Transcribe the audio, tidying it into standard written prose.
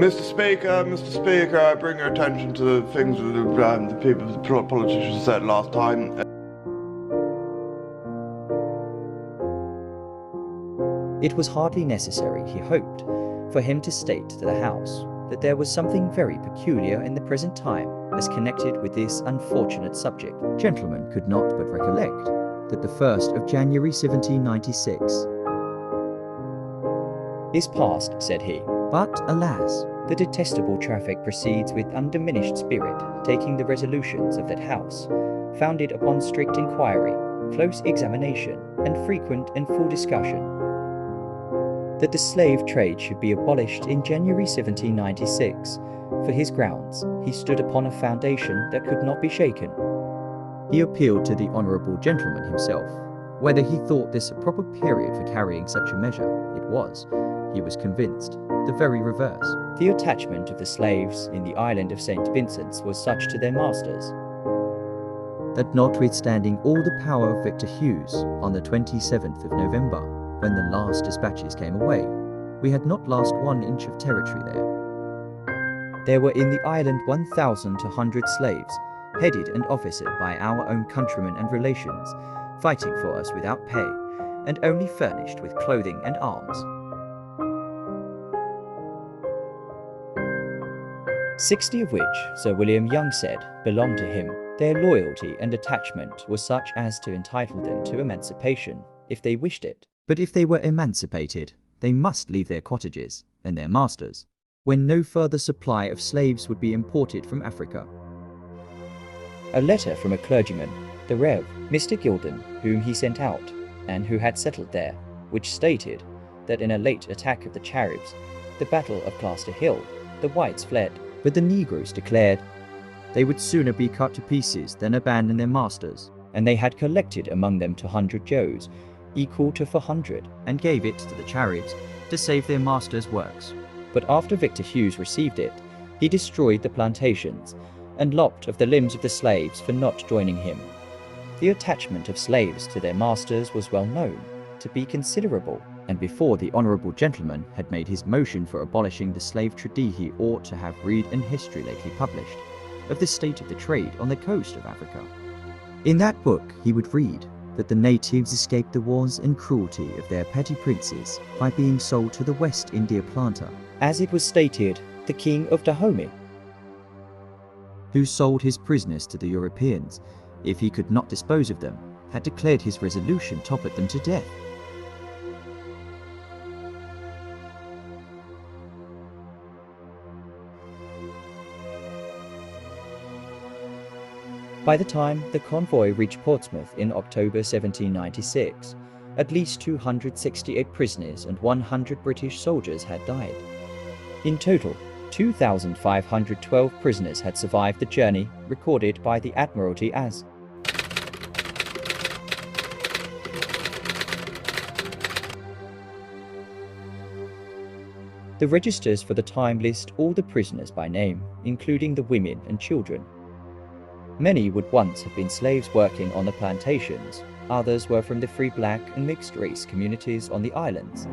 Mr. Speaker, I bring your attention to the things that the people, the politicians said last time. It was hardly necessary, he hoped, for him to state to the House that there was something very peculiar in the present time as connected with this unfortunate subject. Gentlemen could not but recollect that the 1st of January 1796 is past, said he. But, alas, the detestable traffic proceeds with undiminished spirit, taking the resolutions of that House, founded upon strict inquiry, close examination, and frequent and full discussion, that the slave trade should be abolished in January 1796. For his grounds, he stood upon a foundation that could not be shaken. He appealed to the honourable gentleman himself, whether he thought this a proper period for carrying such a measure. It was, he was convinced, the very reverse. The attachment of the slaves in the island of St. Vincent's was such to their masters, that notwithstanding all the power of Victor Hughes, on the 27th of November, when the last dispatches came away, we had not lost 1 inch of territory there. There were in the island 1,200 slaves, headed and officered by our own countrymen and relations, fighting for us without pay, and only furnished with clothing and arms. 60 of which, Sir William Young said, belonged to him. Their loyalty and attachment was such as to entitle them to emancipation, if they wished it. But if they were emancipated, they must leave their cottages and their masters, when no further supply of slaves would be imported from Africa. A letter from a clergyman, the Rev. Mr. Gilden, whom he sent out, and who had settled there, which stated that in a late attack of the Charibs, the battle of Claster Hill, the whites fled, but the Negroes declared they would sooner be cut to pieces than abandon their masters, and they had collected among them 200 Joes, equal to 400, and gave it to the Charibs to save their masters' works. But after Victor Hughes received it, he destroyed the plantations, and lopped of the limbs of the slaves for not joining him. The attachment of slaves to their masters was well known to be considerable, and before the honourable gentleman had made his motion for abolishing the slave trade, he ought to have read an history lately published of the state of the trade on the coast of Africa. In that book he would read that the natives escaped the wars and cruelty of their petty princes by being sold to the West India planter, as it was stated, the King of Dahomey, who sold his prisoners to the Europeans, if he could not dispose of them, had declared his resolution to put them to death. By the time the convoy reached Portsmouth in October 1796, at least 268 prisoners and 100 British soldiers had died. In total, 2,512 prisoners had survived the journey, recorded by the Admiralty as the registers for the time list all the prisoners by name, including the women and children. Many would once have been slaves working on the plantations, others were from the free black and mixed race communities on the islands.